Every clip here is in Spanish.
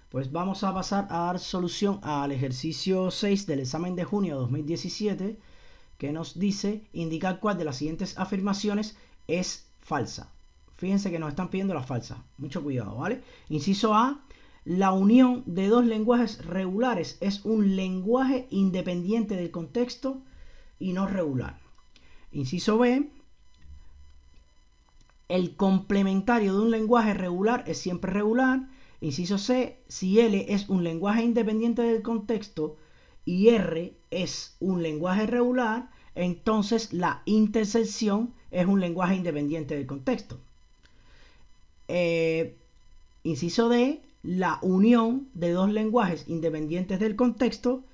Pues vamos a pasar a dar solución al ejercicio 6 del examen de junio de 2017, que nos dice indicar cuál de las siguientes afirmaciones es falsa. Fíjense que nos están pidiendo las falsas. Mucho cuidado, ¿vale? Inciso A. La unión de dos lenguajes regulares es un lenguaje independiente del contexto y no regular. Inciso B. El complementario de un lenguaje regular es siempre regular. Inciso C. Si L es un lenguaje independiente del contexto y R es un lenguaje regular, entonces la intersección es un lenguaje independiente del contexto. Inciso D. La unión de dos lenguajes independientes del contexto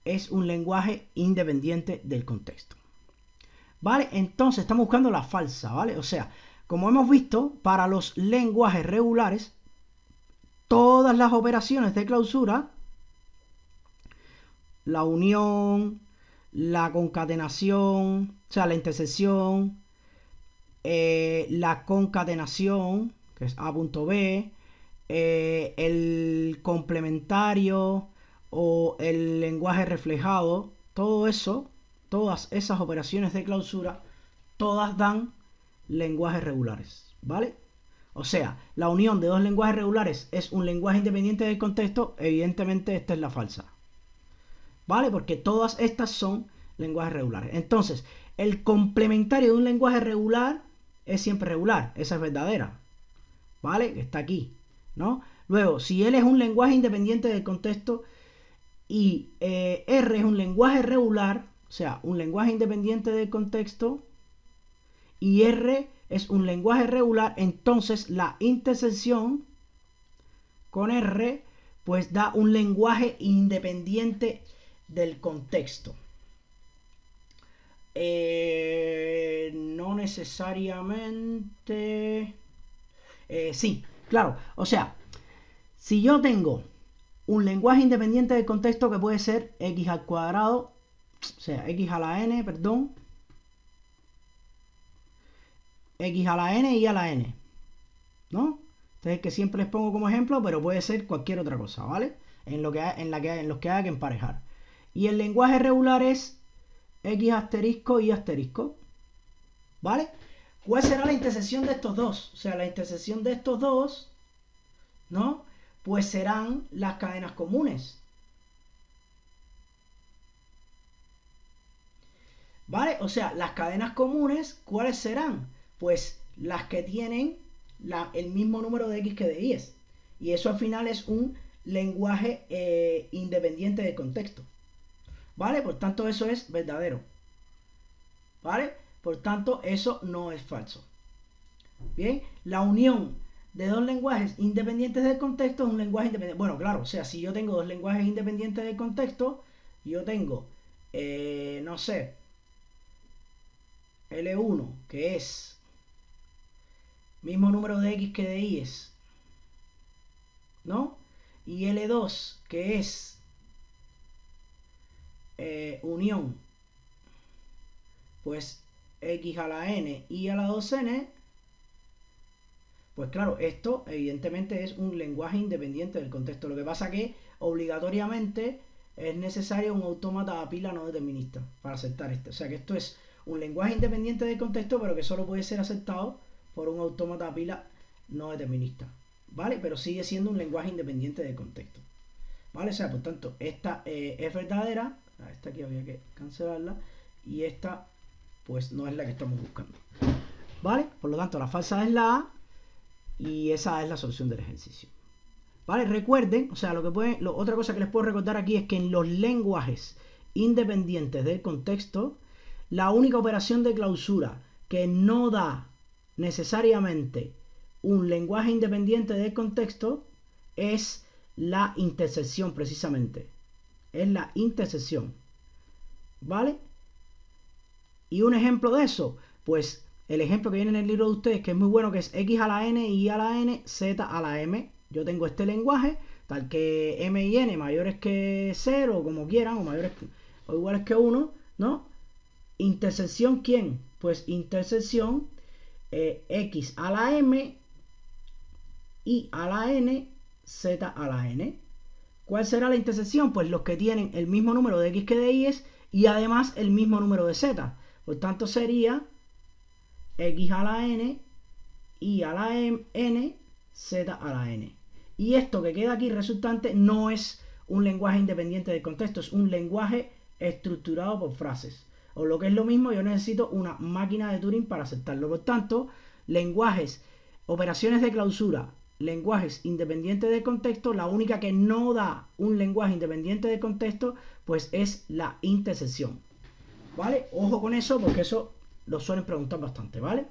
es un lenguaje independiente del contexto. ¿Vale? Entonces estamos buscando la falsa, ¿vale? O sea, como hemos visto, para los lenguajes regulares, todas las operaciones de clausura, la unión, la concatenación, o sea, la intersección, la concatenación, que es A.B, el complementario o el lenguaje reflejado, todo eso, todas esas operaciones de clausura, todas dan lenguajes regulares, ¿vale? O sea, la unión de dos lenguajes regulares es un lenguaje independiente del contexto. Evidentemente esta es la falsa, ¿vale? Porque todas estas son lenguajes regulares. Entonces, el complementario de un lenguaje regular es siempre regular. Esa es verdadera, ¿vale? Que está aquí, ¿no? Luego, si L es un lenguaje independiente del contexto y R es un lenguaje regular, o sea, un lenguaje independiente del contexto, y R es un lenguaje regular, entonces la intersección con R pues da un lenguaje independiente del contexto. No necesariamente. Sí, claro. O sea, si yo tengo un lenguaje independiente del contexto que puede ser x al cuadrado, o sea, x a la n, perdón, x a la n y a la n, ¿no? Este es el que siempre les pongo como ejemplo, pero puede ser cualquier otra cosa, ¿vale? En los que haya que emparejar. Y el lenguaje regular es x asterisco y asterisco, ¿vale? ¿Cuál será la intersección de estos dos? O sea, la intersección de estos dos, ¿no? Pues serán las cadenas comunes, ¿vale? O sea, las cadenas comunes, ¿cuáles serán? Pues las que tienen el mismo número de x que de y. Y eso al final es un lenguaje independiente del contexto, ¿vale? Por tanto, eso es verdadero, ¿vale? Por tanto, eso no es falso. Bien, la unión de dos lenguajes independientes del contexto es un lenguaje independiente. Bueno, claro, o sea, si yo tengo dos lenguajes independientes del contexto, yo tengo, no sé, L1, que es mismo número de x que de y, ¿no? Y L2, que es unión, pues x a la n y a la 2n, pues claro, esto evidentemente es un lenguaje independiente del contexto. Lo que pasa que obligatoriamente es necesario un autómata a pila no determinista para aceptar esto. O sea que esto es un lenguaje independiente del contexto, pero que solo puede ser aceptado por un autómata a pila no determinista, ¿vale? Pero sigue siendo un lenguaje independiente del contexto, ¿vale? O sea, por tanto, esta es verdadera. Esta aquí había que cancelarla. Y esta, pues, no es la que estamos buscando, ¿vale? Por lo tanto, la falsa es la A. Y esa es la solución del ejercicio, ¿vale? Recuerden, o sea, otra cosa que les puedo recordar aquí es que en los lenguajes independientes del contexto, la única operación de clausura que no da necesariamente un lenguaje independiente del contexto es la intersección, precisamente. Es la intersección, ¿vale? Y un ejemplo de eso, pues el ejemplo que viene en el libro de ustedes, que es muy bueno, que es x a la n, y a la n, z a la m. Yo tengo este lenguaje, tal que m y n mayores que 0, o como quieran, o mayores o iguales que 1, ¿no? Intersección, ¿quién? Pues intersección x a la m, y a la n, z a la n. ¿Cuál será la intersección? Pues los que tienen el mismo número de x que de y y además el mismo número de z. Por tanto sería x a la n, y a la n, z a la n. Y esto que queda aquí resultante no es un lenguaje independiente del contexto, es un lenguaje estructurado por frases. O lo que es lo mismo, yo necesito una máquina de Turing para aceptarlo. Por tanto, lenguajes, operaciones de clausura, lenguajes independientes del contexto, la única que no da un lenguaje independiente del contexto, pues es la intersección. ¿Vale? Ojo con eso porque eso lo suelen preguntar bastante, ¿vale?